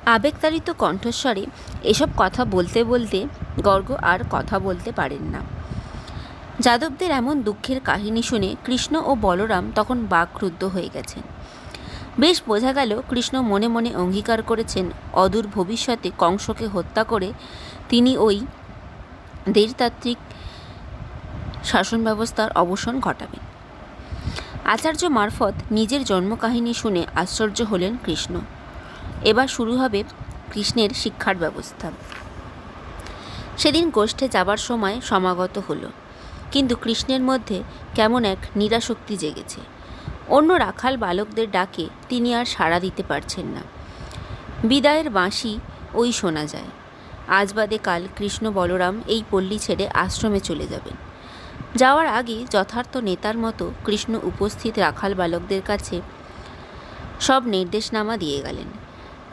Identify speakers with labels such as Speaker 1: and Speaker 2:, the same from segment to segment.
Speaker 1: আবেগতাড়িত কণ্ঠস্বরে এসব কথা বলতে বলতে গর্গ আর কথা বলতে পারেন না। যাদবদের এমন দুঃখের কাহিনী শুনে কৃষ্ণ ও বলরাম তখন বাকরুদ্ধ হয়ে গেছেন। বেশ বোঝা গেল কৃষ্ণ মনে মনে অঙ্গীকার করেছেন অদূর ভবিষ্যতে কংসকে হত্যা করে তিনি ওই দেশতাত্ত্বিক শাসন ব্যবস্থার অবসান ঘটাবেন। আচার্য মারফত নিজের জন্মকাহিনী শুনে আশ্চর্য হলেন কৃষ্ণ। এবার শুরু হবে কৃষ্ণের শিক্ষার ব্যবস্থা। সেদিন গোষ্ঠে যাবার সময় সমাগত হলো, কিন্তু কৃষ্ণের মধ্যে কেমন এক নিরাসক্তি জেগেছে। অন্য রাখাল বালকদের ডাকে তিনি আর সাড়া দিতে পারছেন না। বিদায়ের বাঁশি ওই শোনা যায়। আজ বাদে কাল কৃষ্ণ বলরাম এই পল্লী ছেড়ে আশ্রমে চলে যাবেন। যাওয়ার আগে যথার্থ নেতার মতো কৃষ্ণ উপস্থিত রাখাল বালকদের কাছে সব নির্দেশনামা দিয়ে গেলেন।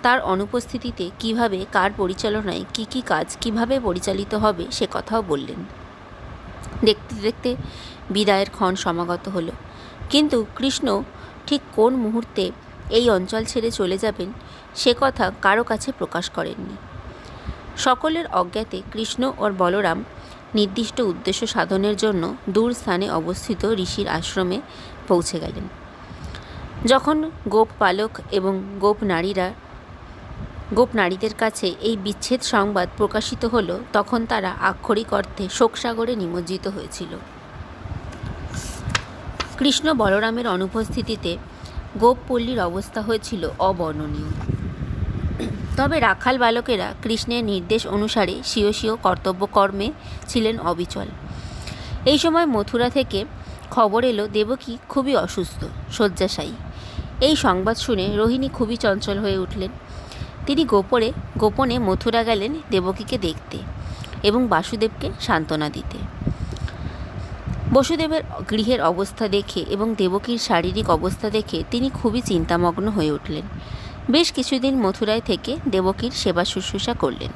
Speaker 1: তার অনুপস্থিতিতে কিভাবে কার পরিচালনায় কি কাজ কিভাবে পরিচালিত হবে সে কথাও বললেন। দেখতে দেখতে বিদায়ের ক্ষণ সমাগত হলো, কিন্তু কৃষ্ণ ঠিক কোন মুহূর্তে এই অঞ্চল ছেড়ে চলে যাবেন সে কথা কারো কাছে প্রকাশ করেননি। সকলের অজ্ঞাতে কৃষ্ণ ও বলরাম নির্দিষ্ট উদ্দেশ্য সাধনের জন্য দূর স্থানে অবস্থিত ঋষির আশ্রমে পৌঁছে গেলেন। যখন গোপ বালক এবং গোপ নারীদের কাছে এই বিচ্ছেদ সংবাদ প্রকাশিত হলো, তখন তারা আক্ষরিক অর্থে শোকসাগরে নিমজ্জিত হয়েছিল। কৃষ্ণ বলরামের অনুপস্থিতিতে গোপপল্লীর অবস্থা হয়েছিল অবর্ণনীয়। তবে রাখাল বালকেরা কৃষ্ণের নির্দেশ অনুসারে স্বীয় স্বীয় কর্তব্যকর্মে ছিলেন অবিচল। এই সময় মথুরা থেকে খবর এলো দেবকী খুবই অসুস্থ, শয্যাশায়ী। এই সংবাদ শুনে রোহিণী খুবই চঞ্চল হয়ে উঠলেন। তিনি গোপনে মথুরা গেলেন দেবকীকে দেখতে এবং বাসুদেবকে সান্ত্বনা দিতে। বসুদেবের গৃহের অবস্থা দেখে এবং দেবকীর শারীরিক অবস্থা দেখে তিনি খুবই চিন্তামগ্ন হয়ে উঠলেন। বেশ কিছুদিন মথুরায় থেকে দেবকীর সেবা শুশ্রূষা করলেন।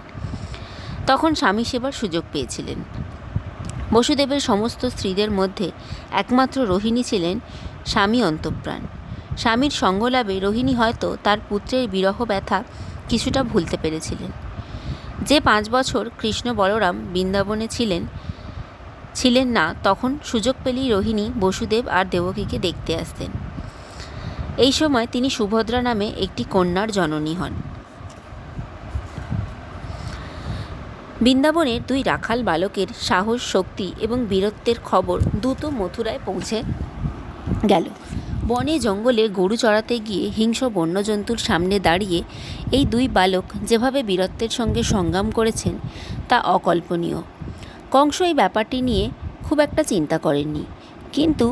Speaker 1: তখন স্বামী সেবার সুযোগ পেয়েছিলেন। বসুদেবের সমস্ত স্ত্রীদের মধ্যে একমাত্র রোহিণী ছিলেন স্বামী অন্তঃপ্রাণ। স্বামীর সঙ্গলাভে রোহিণী হয়তো তার পুত্রের বিরহ ব্যথা কিছুটা ভুলতে পেরেছিলেন। যে 5 বছর কৃষ্ণ বলরাম বৃন্দাবনে ছিলেন না, তখন সুযোগ পেলেই রোহিণী বসুদেব আর দেবকীকে দেখতে আসতেন। এই সময় তিনি সুভদ্রা নামে একটি কন্যার জননী হন। বৃন্দাবনের 2 রাখাল বালকের সাহস, শক্তি এবং বীরত্বের খবর দ্রুত মথুরায় পৌঁছে গেল। বনে জঙ্গলে গরু চড়াতে গিয়ে হিংস্র বন্যজন্তুর সামনে দাঁড়িয়ে এই 2 বালক যেভাবে বীরত্বের সঙ্গে সংগ্রাম করেছেন তা অকল্পনীয়। কংস এই ব্যাপারটি নিয়ে খুব একটা চিন্তা করেননি, কিন্তু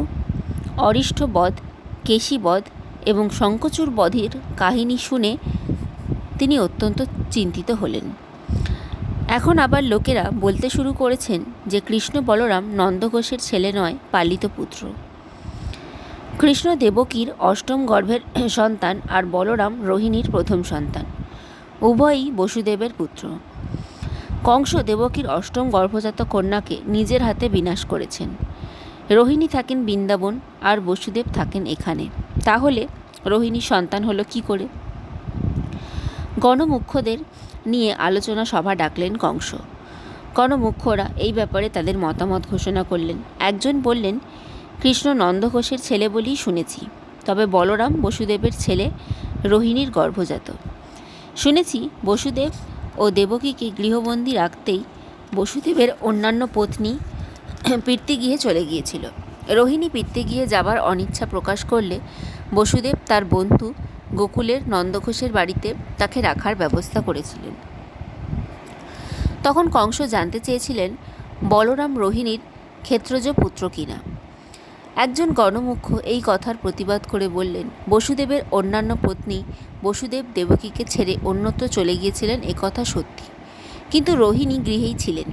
Speaker 1: অরিষ্ঠবধ, কেশীবধ এবং শঙ্খচূড় বধের কাহিনী শুনে তিনি অত্যন্ত চিন্তিত হলেন। এখন আবার লোকেরা বলতে শুরু করেছেন যে কৃষ্ণ বলরাম নন্দঘোষের ছেলে নয়, পালিত পুত্র। কৃষ্ণ দেবকীর অষ্টম গর্ভের সন্তান আর বলরাম রোহিণীর প্রথম সন্তান। উভয়ই বসুদেবের পুত্র। কংস দেবকীর অষ্টম গর্ভজাত কন্যাকে নিজের হাতে বিনাশ করেছেন। রোহিণী থাকেন বৃন্দাবন আর বসুদেব থাকেন এখানে। তাহলে রোহিণীর সন্তান হলো কি করে? গণমুখ্যদের নিয়ে আলোচনা সভা ডাকলেন কংস। গণমুখ্যরা এই ব্যাপারে তাদের মতামত ঘোষণা করলেন। একজন বললেন, কৃষ্ণ নন্দঘোষের ছেলে বলেই শুনেছি, তবে বলরাম বসুদেবের ছেলে, রোহিণীর গর্ভজাত। শুনেছি বসুদেব ও দেবকীকে গৃহবন্দী রাখতেই বসুদেবের অন্যান্য পত্নী পিতৃগৃহে চলে গিয়েছিল। রোহিণী পিতৃগৃহে যাবার অনিচ্ছা প্রকাশ করলে বসুদেব তার বন্ধু গোকুলের নন্দঘোষের বাড়িতে তাকে রাখার ব্যবস্থা করেছিলেন। তখন কংস জানতে চেয়েছিলেন বলরাম রোহিণীর ক্ষেত্রজ পুত্র কিনা। একজন গণমুখ্য এই কথার প্রতিবাদ করে বললেন, বসুদেবের অন্যান্য পত্নী বসুদেব দেবকীকে ছেড়ে অন্যত্র চলে গিয়েছিলেন, একথা সত্যি, কিন্তু রোহিণী গৃহেই ছিলেন।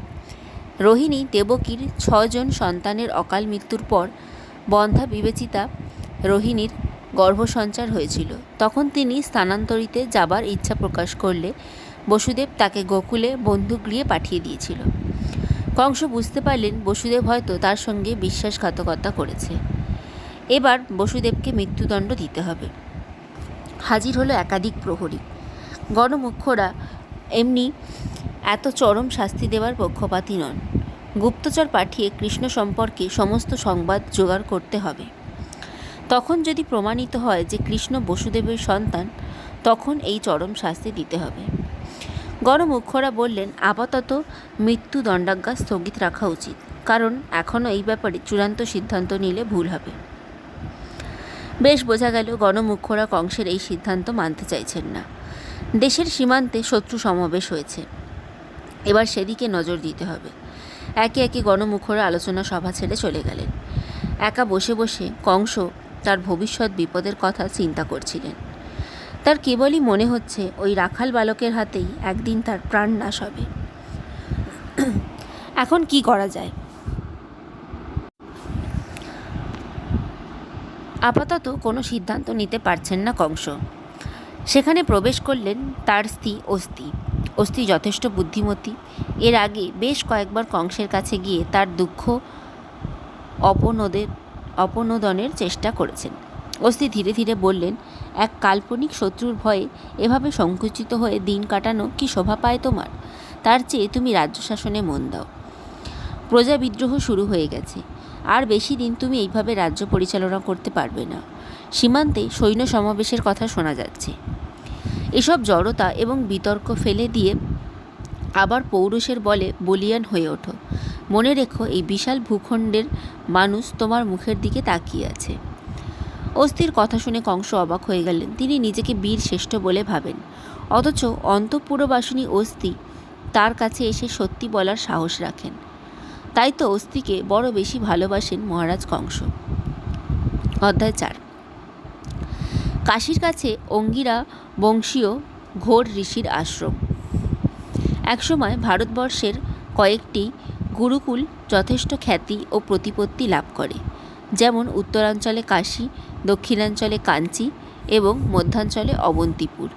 Speaker 1: রোহিণী দেবকীর 6 জন সন্তানের অকাল মৃত্যুর পর বন্ধ্যা বিবেচিতা রোহিণীর গর্ভসঞ্চার হয়েছিল। তখন তিনি স্থানান্তরিতে যাবার ইচ্ছা প্রকাশ করলে বসুদেব তাকে গোকুলে বন্ধুগৃহে পাঠিয়ে দিয়েছিল। কংস বুঝতে পারলেন বসুদেব হয়তো তার সঙ্গে বিশ্বাসঘাতকতা করেছে। এবার বসুদেবকে মৃত্যুদণ্ড দিতে হবে। হাজির হলো একাধিক প্রহরী। গণমুখ্যরা এমনি এত চরম শাস্তি দেওয়ার পক্ষপাতী নন। গুপ্তচর পাঠিয়ে কৃষ্ণ সম্পর্কে সমস্ত সংবাদ জোগাড় করতে হবে। তখন যদি প্রমাণিত হয় যে কৃষ্ণ বসুদেবের সন্তান, তখন এই চরম শাস্তি দিতে হবে। গণমুখ্যরা বললেন, আপাতত মৃত্যু দণ্ডাজ্ঞা স্থগিত রাখা উচিত, কারণ এখনও এই ব্যাপারে চূড়ান্ত সিদ্ধান্ত নিলে ভুল হবে। বেশ বোঝা গেল গণমুখ্যরা কংসের এই সিদ্ধান্ত মানতে চাইছেন না। দেশের সীমান্তে শত্রু সমাবেশ হয়েছে, এবার সেদিকে নজর দিতে হবে। একে একে গণমুখ্যরা আলোচনা সভা ছেড়ে চলে গেলেন। একা বসে বসে কংস তার ভবিষ্যৎ বিপদের কথা চিন্তা করছিলেন। তার কেবলই মনে হচ্ছে ওই রাখাল বালকের হাতেই একদিন তার প্রাণ নাশ হবে। এখন কি করা যায়? আপাতত কোনো সিদ্ধান্ত নিতে পারছেন না কংস। সেখানে প্রবেশ করলেন তার স্ত্রী অস্তি। অস্তি যথেষ্ট বুদ্ধিমতী। এর আগে বেশ কয়েকবার কংসের কাছে গিয়ে তার দুঃখ অপনোদনের চেষ্টা করেছেন। অস্তি ধীরে ধীরে বললেন, এক কাল্পনিক শত্রুর ভয়ে এভাবে সংকুচিত হয়ে দিন কাটানো কি শোভা পায় তোমার? তার চেয়ে তুমি রাজ্য শাসনে মন দাও। প্রজা বিদ্রোহ শুরু হয়ে গেছে, আর বেশি দিন তুমি এইভাবে রাজ্য পরিচালনা করতে পারবে না। সীমান্তে সৈন্য সমাবেশের কথা শোনা যাচ্ছে। এসব জড়তা এবং বিতর্ক ফেলে দিয়ে আবার পৌরুষের বলে বলীয়ান হয়ে ওঠো। মনে রেখো, এই বিশাল ভূখণ্ডের মানুষ তোমার মুখের দিকে তাকিয়ে আছে। অস্থির কথা শুনে কংস অবাক হয়ে গেলেন। তিনি নিজেকে বীর শ্রেষ্ঠ বলে ভাবেন, অথচ অন্তঃপুরবাসিনী অস্থি তার কাছে এসে সত্যি বলার সাহস রাখেন। তাই তো অস্থিকে বড় বেশি ভালোবাসেন মহারাজ কংস। অধ্যায় 4। কাশীর কাছে অঙ্গিরা বংশীয় ঘোর ঋষির আশ্রম। একসময় ভারতবর্ষের কয়েকটি গুরুকুল যথেষ্ট খ্যাতি ও প্রতিপত্তি লাভ করে, যেমন উত্তরাঞ্চলে কাশী, দক্ষিণাঞ্চলে কাঞ্চি এবং মধ্যাঞ্চলে অবন্তিপুর।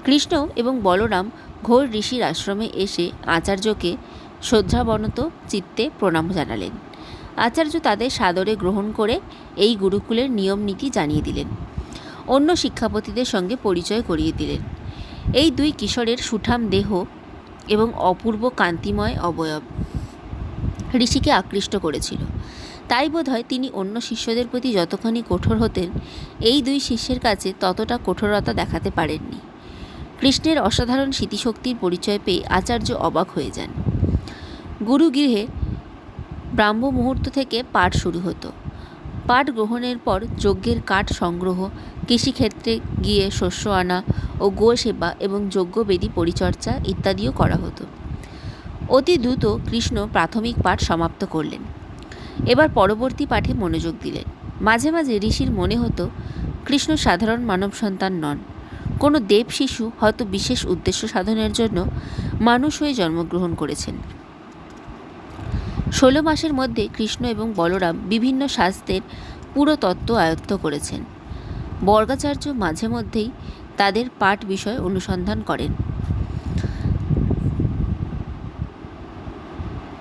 Speaker 1: কৃষ্ণ এবং বলরাম ঘোর ঋষির আশ্রমে এসে আচার্যকে শ্রদ্ধাবনত চিত্তে প্রণাম জানালেন। আচার্য তাদের সাদরে গ্রহণ করে এই গুরুকুলের নিয়ম নীতি জানিয়ে দিলেন। অন্য শিক্ষাপতিদের সঙ্গে পরিচয় করিয়ে দিলেন। এই দুই কিশোরের সুঠাম দেহ এবং অপূর্ব কান্তিময় অবয়ব ঋষিকে আকৃষ্ট করেছিল। তাই বোধহয় তিনি অন্য শিষ্যদের প্রতি যতখানি কঠোর হতেন, এই দুই শিষ্যের কাছে ততটা কঠোরতা দেখাতে পারেননি। কৃষ্ণের অসাধারণ স্মৃতিশক্তির পরিচয় পেয়ে আচার্য অবাক হয়ে যান। গুরুগৃহে ব্রাহ্ম মুহূর্ত থেকে পাঠ শুরু হতো। পাঠ গ্রহণের পর যজ্ঞের কাঠ সংগ্রহ, কৃষিক্ষেত্রে গিয়ে শস্য আনা ও গো সেবা এবং যজ্ঞবেদী পরিচর্যা ইত্যাদিও করা হতো। অতি দ্রুত কৃষ্ণ প্রাথমিক পাঠ সমাপ্ত করলেন। এবার পরবর্তী পাঠে মনোযোগ দিলেন। মাঝে মাঝে ঋষির মনে হতো কৃষ্ণ সাধারণ মানব সন্তান নন, কোনো দেব শিশু হয়তো বিশেষ উদ্দেশ্য সাধনের জন্য মানুষ হয়ে জন্মগ্রহণ করেছেন। 16 মাসের মধ্যে কৃষ্ণ এবং বলরাম বিভিন্ন শাস্ত্রের পুরো তত্ত্ব আয়ত্ত করেছেন। বর্গাচার্য মাঝে মধ্যেই তাদের পাঠ বিষয় অনুসন্ধান করেন।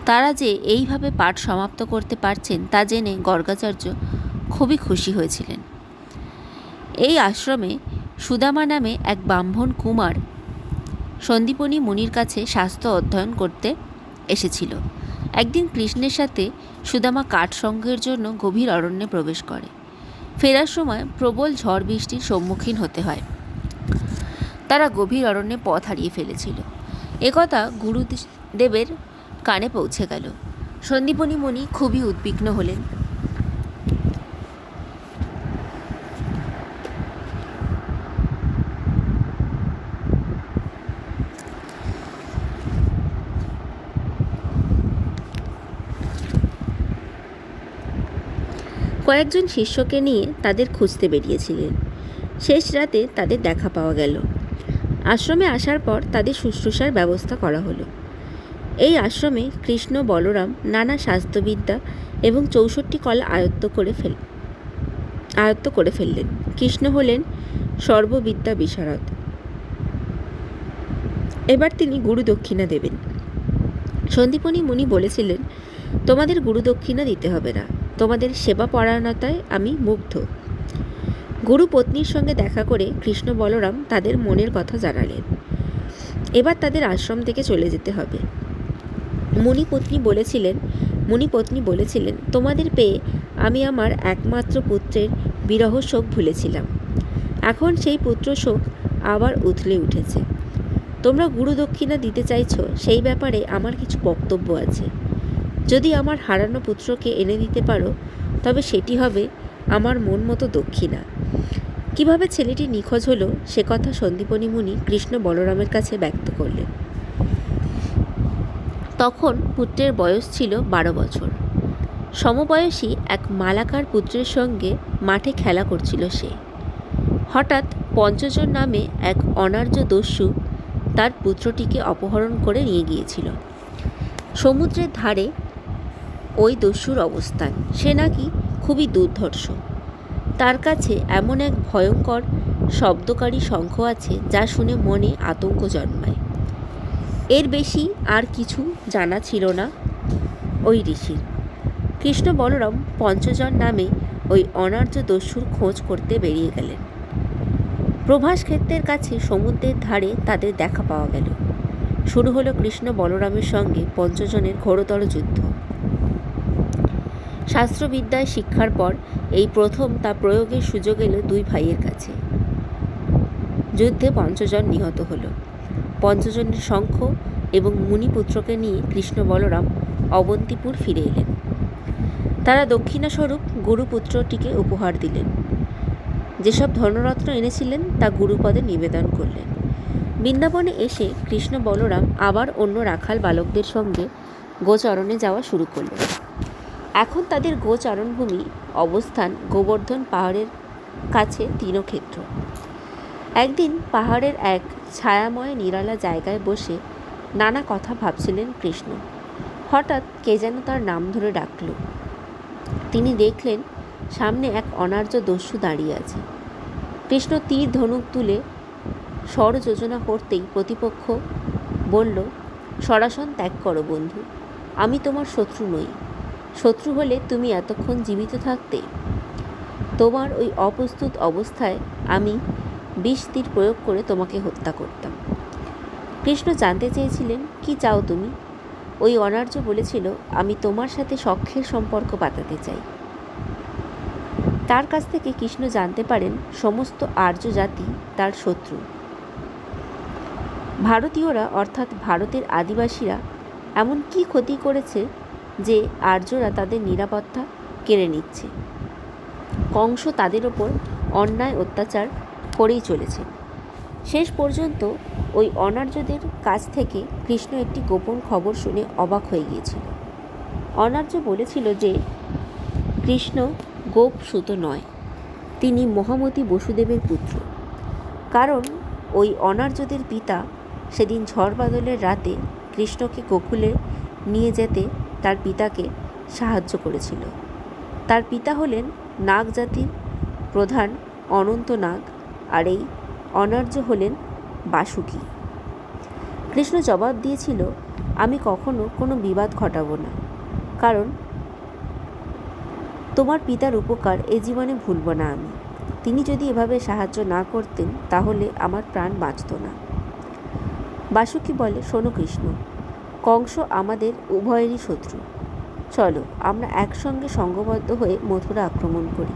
Speaker 1: তারা যে এইভাবে পাঠ সমাপ্ত করতে পারছেন তা জেনে গর্গাচার্য খুবই খুশি হয়েছিলেন। এই আশ্রমে সুদামা নামে এক ব্রাহ্মণ কুমার সন্দীপনী মুনির কাছে শাস্ত্র অধ্যয়ন করতে এসেছিল। একদিন কৃষ্ণের সাথে সুদামা কাঠ সংগ্রহের জন্য গভীর অরণ্যে প্রবেশ করে। ফেরার সময় প্রবল ঝড় বৃষ্টির সম্মুখীন হতে হয়। তারা গভীর অরণ্যে পথ হারিয়ে ফেলেছিল। একথা গুরুদেবের কানে পৌঁছে গেল। সন্দীপনী মুনি খুবই উদ্বিগ্ন হলেন। কয়েকজন শিষ্যকে নিয়ে তাদের খুঁজতে বেরিয়েছিলেন। শেষ রাতে তাদের দেখা পাওয়া গেল। আশ্রমে আসার পর তাদের শুশ্রূষার ব্যবস্থা করা হলো। এই আশ্রমে কৃষ্ণ বলরাম নানা শাস্ত্রবিদ্যা এবং 64 কলা আয়ত্ত করে ফেললেন। কৃষ্ণ হলেন সর্ববিদ্যা বিশারদ। এবার তিনি গুরু দক্ষিণা দেবেন। সন্দীপনী মুনি বলেছিলেন, তোমাদের গুরু দক্ষিণা দিতে হবে না, তোমাদের সেবা পরায়ণতায় আমি মুগ্ধ। গুরু পত্নীর সঙ্গে দেখা করে কৃষ্ণ বলরাম তাদের মনের কথা জানালেন। এবার তাদের আশ্রম থেকে চলে যেতে হবে। মুনিপত্নী বলেছিলেন, তোমাদের পেয়ে আমি আমার একমাত্র পুত্রের বিরহ শোক ভুলেছিলাম। এখন সেই পুত্র শোক আবার উথলে উঠেছে। তোমরা গুরু দক্ষিণা দিতে চাইছ, সেই ব্যাপারে আমার কিছু বক্তব্য আছে। যদি আমার হারানো পুত্রকে এনে দিতে পারো, তবে সেটি হবে আমার মন মতো দক্ষিণা। কিভাবে ছেলেটি নিখোঁজ হলো সে কথা সন্দীপনী মুনি কৃষ্ণ বলরামের কাছে ব্যক্ত করলেন। তখন পুত্রের বয়স ছিল 12 বছর। সমবয়সী এক মালাকার পুত্রের সঙ্গে মাঠে খেলা করছিল সে। হঠাৎ পঞ্চজন নামে এক অনার্য দস্যু তার পুত্রটিকে অপহরণ করে নিয়ে গিয়েছিল। সমুদ্রের ধারে ওই দস্যুর অবস্থান। সে নাকি খুবই দুর্ধর্ষ। তার কাছে এমন এক ভয়ঙ্কর শব্দকারী শঙ্খ আছে যা শুনে মনে আতঙ্ক জন্মায়। এর বেশি আর কিছু জানা ছিল না ওই ঋষির। কৃষ্ণ বলরাম পঞ্চজন নামে ওই অনার্য দস্যুর খোঁজ করতে বেরিয়ে গেলেন। প্রভাস ক্ষেত্রের কাছে সমুদ্রের ধারে তাদের দেখা পাওয়া গেল। শুরু হলো কৃষ্ণ বলরামের সঙ্গে পঞ্চজনের ঘোরতর যুদ্ধ। শাস্ত্রবিদ্যায় শিক্ষার পর এই প্রথম তা প্রয়োগের সুযোগ এলো দুই ভাইয়ের কাছে। যুদ্ধে পঞ্চজন নিহত হল। পঞ্চজনের শঙ্খ এবং মুনিপুত্রকে নিয়ে কৃষ্ণ বলরাম অবন্তিপুর ফিরে এলেন। তারা দক্ষিণাস্বরূপ গুরুপুত্রটিকে উপহার দিলেন। যেসব ধনরত্ন এনেছিলেন তা গুরুপদে নিবেদন করলেন। বৃন্দাবনে এসে কৃষ্ণ বলরাম আবার অন্য রাখাল বালকদের সঙ্গে গোচরণে যাওয়া শুরু করলেন। এখন তাদের গোচারণভূমি অবস্থান গোবর্ধন পাহাড়ের কাছে তৃণক্ষেত্র। একদিন পাহাড়ের এক ছায়াময় নিরালা জায়গায় বসে নানা কথা ভাবছিলেন কৃষ্ণ। হঠাৎ কে যেন তার নাম ধরে ডাকল। তিনি দেখলেন সামনে এক অনার্য দস্যু দাঁড়িয়ে আছে। কৃষ্ণ তীর ধনুক তুলে স্বর যোজনা করতেই প্রতিপক্ষ বলল, সরাসন ত্যাগ করো বন্ধু, আমি তোমার শত্রু নই। শত্রু হলে তুমি এতক্ষণ জীবিত থাকতে। তোমার ওই অপ্রস্তুত অবস্থায় আমি বিষ তীর প্রয়োগ করে তোমাকে হত্যা করতাম। কৃষ্ণ জানতে চেয়েছিলেন, কি চাও তুমি? ওই অনার্য বলেছিল, আমি তোমার সাথে সখ্যের সম্পর্ক পাতাতে চাই। তার কাছ থেকে কৃষ্ণ জানতে পারেন সমস্ত আর্য জাতি তার শত্রু। ভারতীয়রা অর্থাৎ ভারতের আদিবাসীরা এমন কি ক্ষতি করেছে যে আর্যরা তাদের নিরাপত্তা কেড়ে নিচ্ছে। কংস তাদের ওপর অন্যায় অত্যাচার করেই চলেছে। শেষ পর্যন্ত ওই অনার্যদের কাছ থেকে কৃষ্ণ একটি গোপন খবর শুনে অবাক হয়ে গিয়েছিল। অনার্য বলেছিল যে কৃষ্ণ গোপ সুত নয়, তিনি মহামতি বসুদেবের পুত্র। কারণ ওই অনার্যদের পিতা সেদিন ঝড় বাদলের রাতে কৃষ্ণকে গোকুলে নিয়ে যেতে তার পিতাকে সাহায্য করেছিল। তার পিতা হলেন নাগ জাতির প্রধান অনন্ত নাগ, আর এই অনার্য হলেন বাসুকী। কৃষ্ণ জবাব দিয়েছিল, আমি কখনো কোনো বিবাদ ঘটাবো না, কারণ তোমার পিতার উপকার এ জীবনে ভুলব না আমি। তিনি যদি এভাবে সাহায্য না করতেন তাহলে আমার প্রাণ বাঁচত না। বাসুকী বলে, শোনো কৃষ্ণ, কংস আমাদের উভয়েরই শত্রু। চলো আমরা একসঙ্গে সঙ্গবদ্ধ হয়ে মথুরা আক্রমণ করি।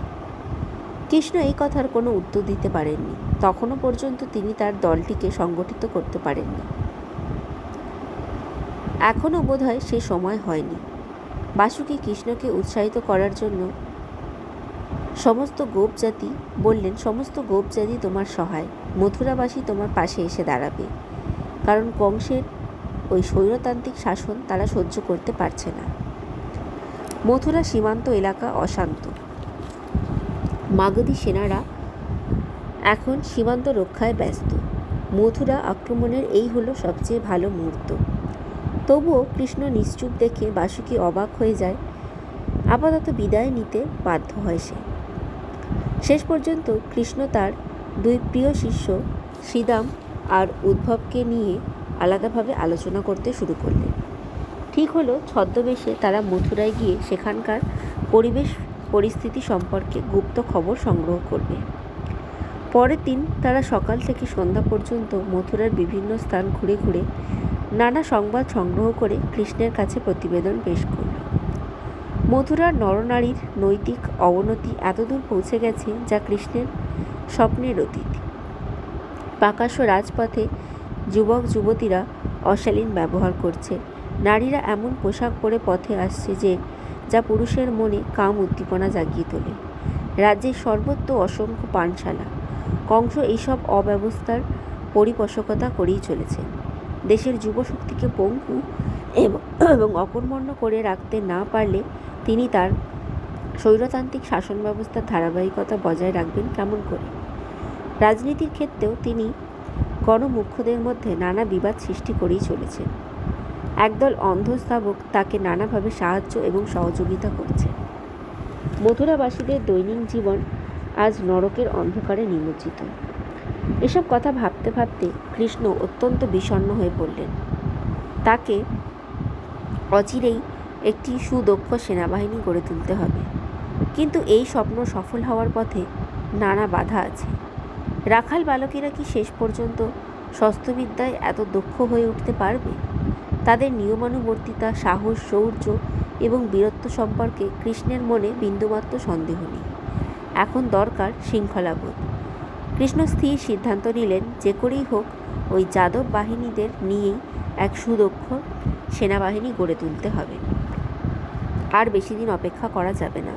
Speaker 1: কৃষ্ণ এই কথার কোনো উত্তর দিতে পারেননি। তখনও পর্যন্ত তিনি তার দলটিকে সংগঠিত করতে পারেননি। এখনও বোধহয় সে সময় হয়নি। বাসুকী কৃষ্ণকে উৎসাহিত করার জন্য সমস্ত গোপ জাতি বললেন, সমস্ত গোপ জাতি তোমার সহায়, মথুরাবাসী তোমার পাশে এসে দাঁড়াবে। কারণ কংসের ওই স্বৈরতান্ত্রিক শাসন তারা সহ্য করতে পারছে না। মথুরা সীমান্ত এলাকা অশান্ত। মাগধী সেনারা এখন সীমান্ত রক্ষায় ব্যস্ত। মথুরা আক্রমণের এই হলো সবচেয়ে ভালো মুহূর্ত। তবুও কৃষ্ণ নিশ্চুপ দেখে বাসুকী অবাক হয়ে যায়। আপাতত বিদায় নিতে বাধ্য হয় সে। শেষ পর্যন্ত কৃষ্ণ তার দুই প্রিয় শিষ্য শ্রীদাম আর উদ্ধবকে নিয়ে আলাদাভাবে আলোচনা করতে শুরু করলেন। ঠিক হলো ছদ্মবেশে তারা মথুরায় গিয়ে সেখানকার পরিবেশ পরিস্থিতি সম্পর্কে গুপ্ত খবর সংগ্রহ করবে। পরের দিন তারা সকাল থেকে সন্ধ্যা পর্যন্ত মথুরার বিভিন্ন স্থান ঘুরে ঘুরে নানা সংবাদ সংগ্রহ করে কৃষ্ণের কাছে প্রতিবেদন পেশ করল। মথুরার নরনারীর নৈতিক অবনতি এতদূর পৌঁছে গেছে যা কৃষ্ণের স্বপ্নের অতীত। প্রকাশ্য রাজপথে যুবক যুবতীরা অশালীন ব্যবহার করছে, নারীরা এমন পোশাক পরে পথে আসছে যা পুরুষের মনে কাম উদ্দীপনা জাগিয়ে তোলে। রাজ্যের সর্বত্র অসংখ্য পানশালা। কংস এইসব অব্যবস্থার পরিপোষকতা করেই চলেছে। দেশের যুবশক্তিকে পঙ্গু এবং অকর্মণ্য করে রাখতে না পারলে তিনি তার স্বৈরতান্ত্রিক শাসন ব্যবস্থার ধারাবাহিকতা বজায় রাখবেন কেমন করে? রাজনীতির ক্ষেত্রেও তিনি গণমুখ্যদের মধ্যে নানা বিবাদ সৃষ্টি করেই চলেছেন। একদল অন্ধ স্থাবক তাকে নানাভাবে সাহায্য এবং সহযোগিতা করছে। মথুরাবাসীদের দৈনিক জীবন আজ নরকের অন্ধকারে নিমজ্জিত। এসব কথা ভাবতে ভাবতে কৃষ্ণ অত্যন্ত বিষণ্ণ হয়ে পড়লেন। তাকে অচিরেই একটি সুদক্ষ সেনাবাহিনী গড়ে তুলতে হবে, কিন্তু এই স্বপ্ন সফল হওয়ার পথে নানা বাধা আছে। রাখাল বালকেরা কি শেষ পর্যন্ত শস্ত্রবিদ্যায় এত দক্ষ হয়ে উঠতে পারবে? তাদের নিয়মানুবর্তিতা, সাহস, শৌর্য এবং বীরত্ব সম্পর্কে কৃষ্ণের মনে বিন্দুমাত্র সন্দেহ নেই। এখন দরকার শৃঙ্খলাবোধ। কৃষ্ণ স্থির সিদ্ধান্ত নিলেন, যে করেই হোক ওই যাদব বাহিনীদের নিয়েই এক সুদক্ষ সেনাবাহিনী গড়ে তুলতে হবে। আর বেশি দিন অপেক্ষা করা যাবে না।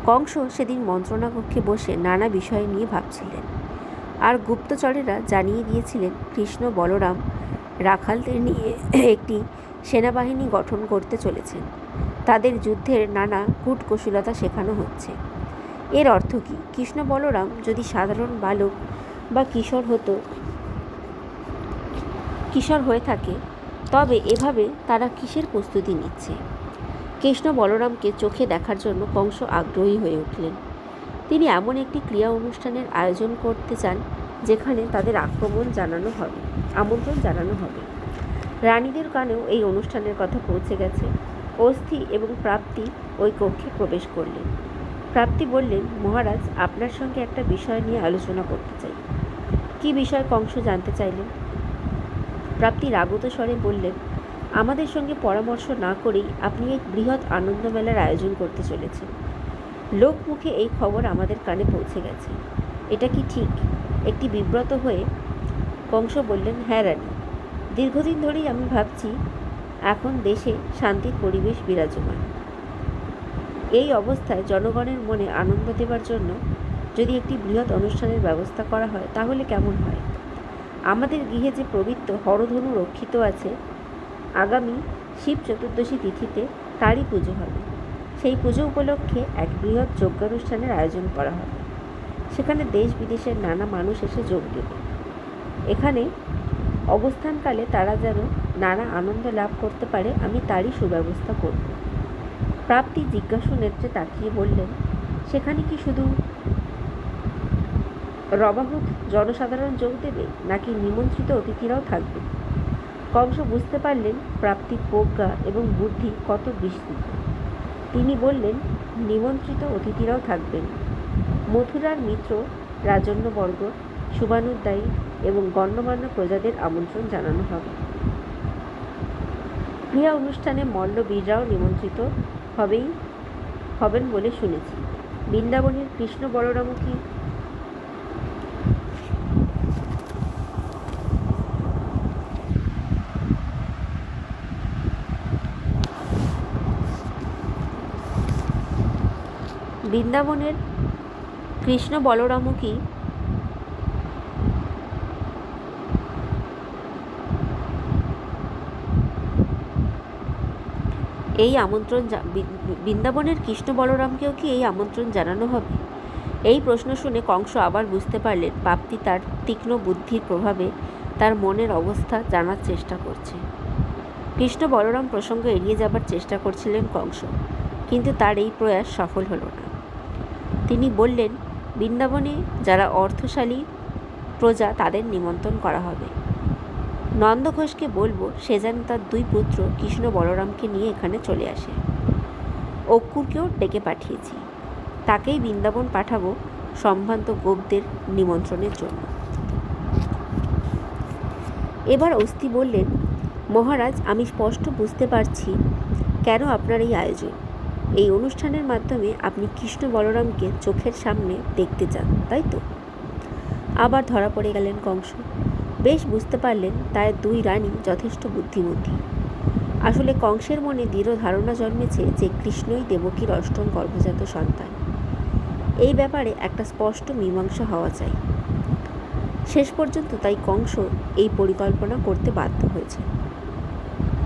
Speaker 1: কংস সেদিন মন্ত্রণা কক্ষে বসে নানা বিষয় নিয়ে ভাবছিলেন, আর গুপ্তচরেরা জানিয়ে দিয়েছিলেন কৃষ্ণ বলরাম রাখালদের নিয়ে একটি সেনাবাহিনী গঠন করতে চলেছেন। তাদের যুদ্ধের নানা কূটকৌশলতা শেখানো হচ্ছে। এর অর্থ কী? কৃষ্ণ বলরাম যদি সাধারণ বালক বা কিশোর হয়ে থাকে, তবে এভাবে তারা কিসের প্রস্তুতি নিচ্ছে? কৃষ্ণ বলরামকে চোখে দেখার জন্য কংস আগ্রহী হয়ে উঠলেন। তিনি এমন একটি ক্রিয়া অনুষ্ঠানের আয়োজন করতে চান যেখানে তাদের আমন্ত্রণ জানানো হবে। রানীদের কানেও এই অনুষ্ঠানের কথা পৌঁছে গেছে। অস্থি এবং প্রাপ্তি ওই কক্ষে প্রবেশ করলেন। প্রাপ্তি বললেন, মহারাজ, আপনার সঙ্গে একটা বিষয় নিয়ে আলোচনা করতে চাই। কী বিষয়? কংস জানতে চাইলেন। প্রাপ্তি রাগত স্বরে বললেন, আমাদের সঙ্গে পরামর্শ না করেই আপনি এক বৃহৎ আনন্দ মেলার আয়োজন করতে চলেছেন। লোকমুখে এই খবর আমাদের কানে পৌঁছে গেছে। এটা কি ঠিক? একটি বিব্রত হয়ে কংস বললেন, হ্যাঁ রানী, দীর্ঘদিন ধরেই আমি ভাবছি এখন দেশে শান্তির পরিবেশ বিরাজমান। এই অবস্থায় জনগণের মনে আনন্দ দেবার জন্য যদি একটি বৃহৎ অনুষ্ঠানের ব্যবস্থা করা হয় তাহলে কেমন হয়? আমাদের গৃহে যে পবিত্র হরধনু রক্ষিত আছে, আগামী শিব চতুর্দশী তিথিতে তারই পুজো হবে। সেই পুজো উপলক্ষে এক বৃহৎ যজ্ঞানুষ্ঠানের আয়োজন করা হবে। সেখানে দেশ বিদেশের নানা মানুষ এসে যোগ দেবে। এখানে অবস্থানকালে তারা যেন নানা আনন্দ লাভ করতে পারে, আমি তারই সুব্যবস্থা করব। প্রাপ্তি জিজ্ঞাসু নেত্রে তাকিয়ে বললেন, সেখানে কি শুধু রবাহুত জনসাধারণ যোগ দেবে, নাকি নিমন্ত্রিত অতিথিরাও থাকবে? কংস বুঝতে পারলেন প্রাপ্তির প্রজ্ঞা এবং বুদ্ধি কত বিস্তৃত। তিনি বললেন, নিমন্ত্রিত অতিথিরাও থাকবেন। মথুরার মিত্র রাজন্যবর্গ, শুভানুদ্দায়ী এবং গণ্যমান্য প্রজাদের আমন্ত্রণ জানানো হবে। ক্রিয়া অনুষ্ঠানে মল্লবীররাও নিমন্ত্রিত হবেন বলে শুনেছি। বৃন্দাবনের কৃষ্ণ বলরামও কি বৃন্দাবনের কৃষ্ণ বলরামকেও কি এই আমন্ত্রণ জানানো হবে? এই প্রশ্ন শুনে কংস আবার বুঝতে পারলেন প্রাপ্তি তার তীক্ষ্ণ বুদ্ধির প্রভাবে তার মনের অবস্থা জানার চেষ্টা করছে। কৃষ্ণ বলরাম প্রসঙ্গ এড়িয়ে যাবার চেষ্টা করছিলেন কংস, কিন্তু তার এই প্রয়াস সফল হল না। তিনি বললেন, বৃন্দাবনে যারা অর্থশালী প্রজা তাদের নিমন্ত্রণ করা হবে। নন্দঘোষকে বলবো সে যেন তার দুই পুত্র কৃষ্ণ বলরামকে নিয়ে এখানে চলে আসে। অক্কুরকেও ডেকে পাঠিয়েছি, তাকেই বৃন্দাবন পাঠাবো সম্ভ্রান্ত গোপদের নিমন্ত্রণের জন্য। এবার অস্থি বললেন, মহারাজ, আমি স্পষ্ট বুঝতে পারছি কেন আপনার এই আয়োজন। এই অনুষ্ঠানের মাধ্যমে আপনি কৃষ্ণ বলরামকে চোখের সামনে দেখতে চান, তাই তো? আবার ধরা পড়ে গেলেন কংস। বেশ বুঝতে পারলেন তার দুই রানী যথেষ্ট বুদ্ধিমতী। আসলে কংসের মনে দৃঢ় ধারণা জন্মেছে যে কৃষ্ণই দেবকীর অষ্টম গর্ভজাত সন্তান। এই ব্যাপারে একটা স্পষ্ট মীমাংসা হওয়া চাই। শেষ পর্যন্ত তাই কংস এই পরিকল্পনা করতে বাধ্য হয়েছে।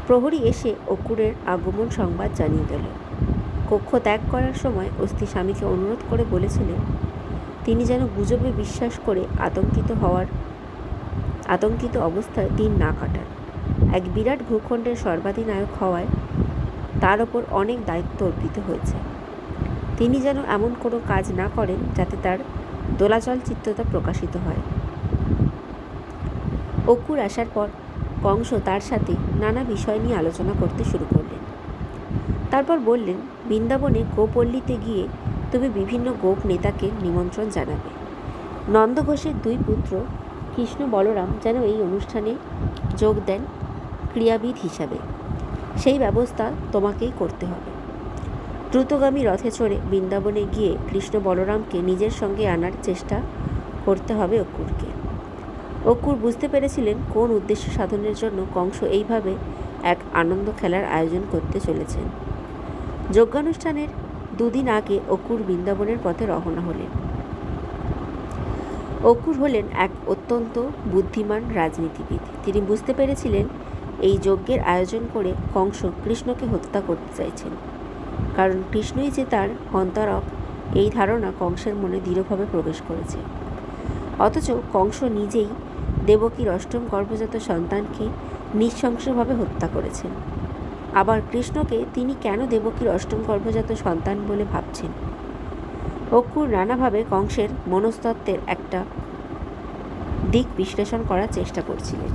Speaker 1: প্রহরী এসে অক্রূরের আগমন সংবাদ জানিয়ে গেল। কক্ষ ত্যাগ করার সময় অস্থি স্বামীকে অনুরোধ করে বলেছিলেন তিনি যেন গুজবে বিশ্বাস করে আতঙ্কিত অবস্থায় দিন না কাটান। এক বিরাট ভূখণ্ডের সর্বাধিনায়ক হওয়ায় তার ওপর অনেক দায়িত্ব অর্পিত হয়েছে। তিনি যেন এমন কোনো কাজ না করেন যাতে তার দোলাচল চিত্ততা প্রকাশিত হয়। অক্রূর আসার পর কংস তার সাথে নানা বিষয় নিয়ে আলোচনা করতে শুরু করলেন। তারপর বললেন, বৃন্দাবনে গোপল্লীতে গিয়ে তুমি বিভিন্ন গোপ নেতাকে নিমন্ত্রণ জানাবে। নন্দঘোষের দুই পুত্র কৃষ্ণ বলরাম যেন এই অনুষ্ঠানে যোগ দেন ক্রীড়াবিদ হিসাবে। সেই ব্যবস্থা তোমাকেই করতে হবে। দ্রুতগামী রথে চড়ে বৃন্দাবনে গিয়ে কৃষ্ণ বলরামকে নিজের সঙ্গে আনার চেষ্টা করতে হবে অক্রূরকে। অক্রূর বুঝতে পেরেছিলেন কোন উদ্দেশ্য সাধনের জন্য কংস এইভাবে এক আনন্দ খেলার আয়োজন করতে চলেছেন। যজ্ঞানুষ্ঠানের দুদিন আগে অক্রূর বৃন্দাবনের পথে রওনা হলেন। অক্রূর হলেন এক অত্যন্ত বুদ্ধিমান রাজনীতিবিদ। তিনি বুঝতে পেরেছিলেন এই যজ্ঞের আয়োজন করে কংস কৃষ্ণকে হত্যা করতে চাইছেন, কারণ কৃষ্ণই যে তার অন্তরক এই ধারণা কংসের মনে দৃঢ়ভাবে প্রবেশ করেছে। অথচ কংস নিজেই দেবকীর অষ্টম গর্ভজাত সন্তানকে নৃশংসভাবে হত্যা করেছেন। আবার কৃষ্ণকে তিনি কেন দেবকীর অষ্টম গর্ভজাত সন্তান বলে ভাবছেন? অক্রূর নানাভাবে কংসের মনস্তত্ত্বের একটা দিক বিশ্লেষণ করার চেষ্টা করছিলেন।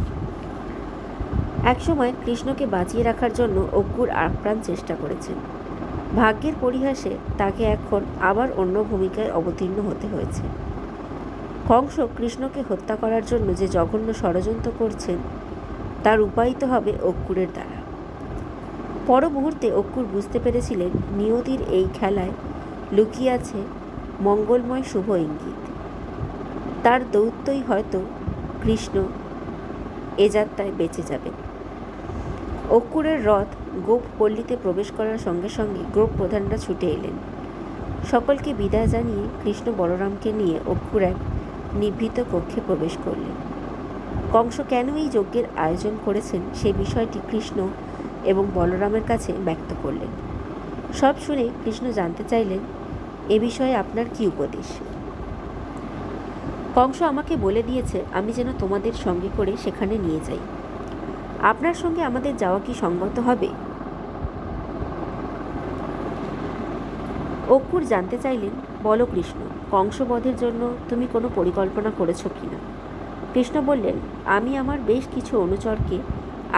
Speaker 1: একসময় কৃষ্ণকে বাঁচিয়ে রাখার জন্য অক্রূর আপ্রাণ চেষ্টা করেছেন। ভাগ্যের পরিহাসে তাকে এখন আবার অন্য ভূমিকায় অবতীর্ণ হতে হয়েছে। কংস কৃষ্ণকে হত্যা করার জন্য যে জঘন্য ষড়যন্ত্র করছেন তার রূপায়িত হবে অক্রূরের দ্বারা। পর মুহূর্তে অক্রূর বুঝতে পেরেছিলেন নিয়তির এই খেলায় লুকিয়ে আছে মঙ্গলময় শুভ ইঙ্গিত। তার দৌত্যই হয়তো কৃষ্ণ এ যাত্রায় বেঁচে যাবে। অক্রূরের রথ গোপ পল্লীতে প্রবেশ করার সঙ্গে সঙ্গে গোপ প্রধানরা ছুটে এলেন। সকলকে বিদায় জানিয়ে কৃষ্ণ বলরামকে নিয়ে অক্রূর এক নিভৃত কক্ষে প্রবেশ করলেন। কংস কেন এই যজ্ঞের আয়োজন করেছেন সে বিষয়টি কৃষ্ণ এবং বলরামের কাছে ব্যক্ত করলেন। সব শুনে কৃষ্ণ জানতে চাইলেন, এ বিষয়ে আপনার কি উপদেশ? কংস আমাকে বলে দিয়েছে আমি যেন তোমাদের সঙ্গে করে সেখানে নিয়ে যাই। আপনার সঙ্গে আমাদের যাওয়া কি সঙ্গত হবে? অক্রূর জানতে চাইলেন, বলো কৃষ্ণ, কংসবধের জন্য তুমি কোনো পরিকল্পনা করেছো কিনা? কৃষ্ণ বললেন, আমি আমার বেশ কিছু অনুচরকে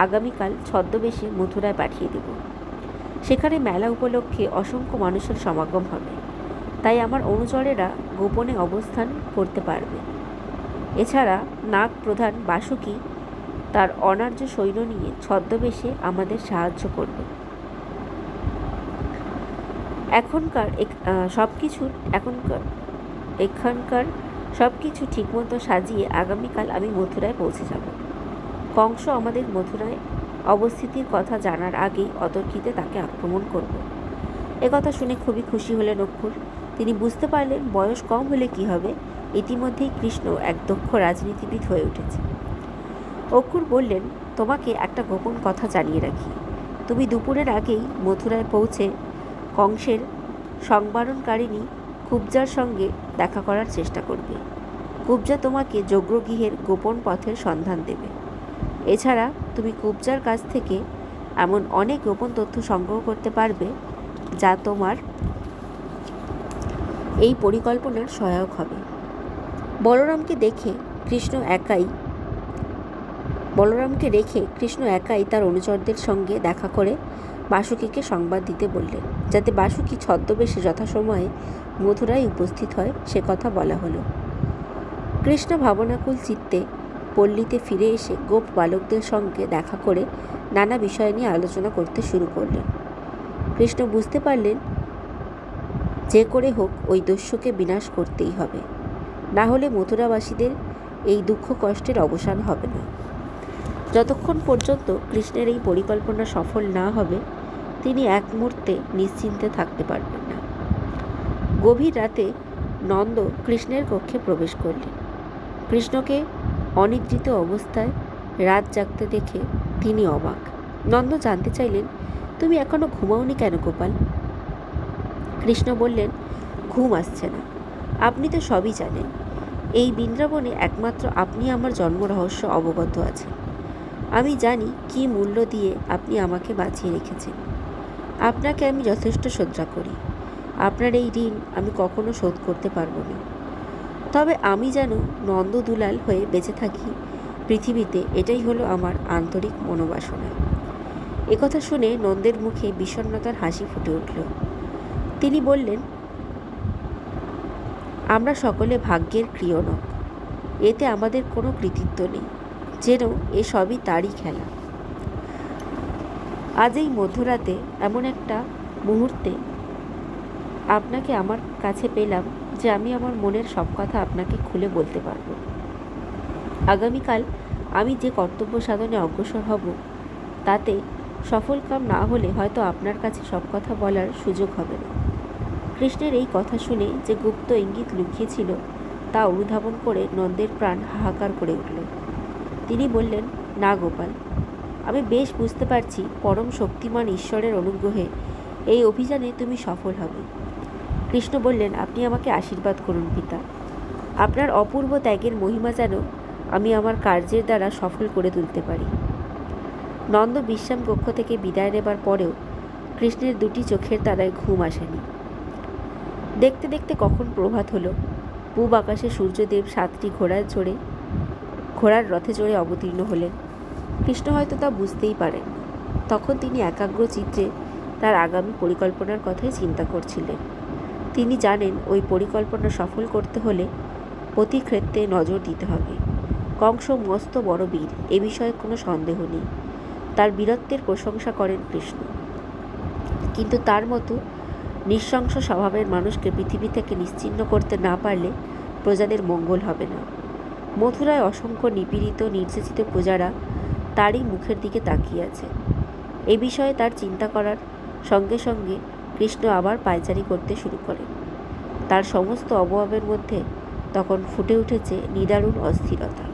Speaker 1: আগামীকাল ছদ্মবেশে মথুরায় পাঠিয়ে দেব। সেখানে মেলা উপলক্ষে অসংখ্য মানুষের সমাগম হবে, তাই আমার অনুচরেরা গোপনে অবস্থান করতে পারবে। এছাড়া নাগ প্রধান বাসুকী তার অনার্য সৈন্য নিয়ে ছদ্মবেশে আমাদের সাহায্য করবে। এখানকার সব কিছু ঠিকমতো সাজিয়ে আগামীকাল আমি মথুরায় পৌঁছে যাব। কংস আমাদের মথুরায় অবস্থিতির কথা জানার আগেই অতর্কিতে তাকে আক্রমণ করব। একথা শুনে খুবই খুশি হলেন অক্রূর। তিনি বুঝতে পারলেন বয়স কম হলে কি হবে, ইতিমধ্যেই কৃষ্ণ এক দক্ষ রাজনীতিবিদ হয়ে উঠেছে। অক্রূর বললেন, তোমাকে একটা গোপন কথা জানিয়ে রাখি। তুমি দুপুরের আগেই মথুরায় পৌঁছে কংসের সংবারণকারিণী কুব্জার সঙ্গে দেখা করার চেষ্টা করবে। কুব্জা তোমাকে যজ্ঞগৃহের গোপন পথের সন্ধান দেবে। এছাড়া তুমি কুব্জার কাছ থেকে এমন অনেক গোপন তথ্য সংগ্রহ করতে পারবে যা তোমার এই পরিকল্পনার সহায়ক হবে। বলরামকে রেখে কৃষ্ণ একাই তার অনুচরদের সঙ্গে দেখা করে বাসুকীকে সংবাদ দিতে বললেন, যাতে বাসুকী ছদ্মবেশে যথাসময়ে মথুরায় উপস্থিত হয় সে কথা বলা হলো। কৃষ্ণ ভাবনাকুল চিত্তে পল্লীতে ফিরে এসে গোপ বালকদের সঙ্গে দেখা করে নানা বিষয় নিয়ে আলোচনা করতে শুরু করলেন। কৃষ্ণ বুঝতে পারলেন যে করে হোক ওই দস্যুকে বিনাশ করতেই হবে, না হলে মথুরাবাসীদের এই দুঃখ কষ্টের অবসান হবে না। যতক্ষণ পর্যন্ত কৃষ্ণের এই পরিকল্পনা সফল না হবে তিনি এক মুহূর্তে নিশ্চিন্তে থাকতে পারবেন না। গভীর রাতে নন্দ কৃষ্ণের কক্ষে প্রবেশ করলেন। কৃষ্ণকে অনিদ্রিত অবস্থায় রাত জাগতে দেখে তিনি অবাক। নন্দ জানতে চাইলেন, তুমি এখনো ঘুমাওনি কেন গোপাল? কৃষ্ণ বললেন, ঘুম আসছে না। আপনি তো সবই জানেন। এই বৃন্দাবনে একমাত্র আপনি আমার জন্ম রহস্য অবগত আছেন। আমি জানি কি মূল্য দিয়ে আপনি আমাকে বাঁচিয়ে রেখেছেন। আপনাকে আমি যথেষ্ট শ্রদ্ধা করি। আপনার এই ঋণ আমি কখনো শোধ করতে পারবো না। তবে আমি যেন নন্দদুলাল হয়ে বেঁচে থাকি পৃথিবীতে, এটাই হলো আমার আন্তরিক মনোবাসনা। একথা শুনে নন্দের মুখে বিষণ্ণতার হাসি ফুটে উঠল। তিনি বললেন, আমরা সকলে ভাগ্যের ক্রিয়নক। এতে আমাদের কোনো কৃতিত্ব নেই, যেন এসবই তারই খেলা। আজ এই মধ্যরাতে এমন একটা মুহূর্তে আপনাকে আমার কাছে পেলাম যে আমি আমার মনের সব কথা আপনাকে খুলে বলতে পারব। আগামীকাল আমি যে কর্তব্য সাধনে অগ্রসর হব তাতে সফল কাম না হলে হয়তো আপনার কাছে সব কথা বলার সুযোগ হবে না। কৃষ্ণের এই কথা শুনে যে গুপ্ত ইঙ্গিত লুকিয়েছিল তা অনুধাবন করে নন্দের প্রাণ হাহাকার করে উঠল। তিনি বললেন, না গোপাল, আমি বেশ বুঝতে পারছি পরম শক্তিমান ঈশ্বরের অনুগ্রহে এই অভিযানে তুমি সফল হবে। কৃষ্ণ বললেন, আপনি আমাকে আশীর্বাদ করুন পিতা। আপনার অপূর্ব ত্যাগের মহিমা যেন আমি আমার কার্যের দ্বারা সফল করে তুলতে পারি। নন্দ বিশ্রাম কক্ষ থেকে বিদায় নেবার পরেও কৃষ্ণের দুটি চোখের তারায় ঘুম আসেনি। দেখতে দেখতে কখন প্রভাত হলো। পূব আকাশে সূর্যদেব 7টি ঘোড়ার রথে চড়ে অবতীর্ণ হলেন। কৃষ্ণ হয়তো তা বুঝতেই পারেন। তখন তিনি একাগ্র চিত্তে তার আগামী পরিকল্পনার কথাই চিন্তা করছিলেন। তিনি জানেন ওই পরিকল্পনা সফল করতে হলে প্রতি ক্ষেত্রে নজর দিতে হবে। কংস মস্ত বড় বীর, এ বিষয়ে কোনো সন্দেহ নেই। তার বীরত্বের প্রশংসা করেন কৃষ্ণ, কিন্তু তার মতো নৃশংস স্বভাবের মানুষকে পৃথিবী থেকে নিশ্চিহ্ন করতে না পারলে প্রজাদের মঙ্গল হবে না। মথুরায় অসংখ্য নিপীড়িত নির্যাতিত প্রজারা তারই মুখের দিকে তাকিয়ে আছে। এ বিষয়ে তার চিন্তা করার সঙ্গে সঙ্গে কৃষ্ণ আবার পায়চারি করতে শুরু করেন। তার সমস্ত অবয়বের মধ্যে তখন ফুটে উঠেছে নিদারুণ অস্থিরতা।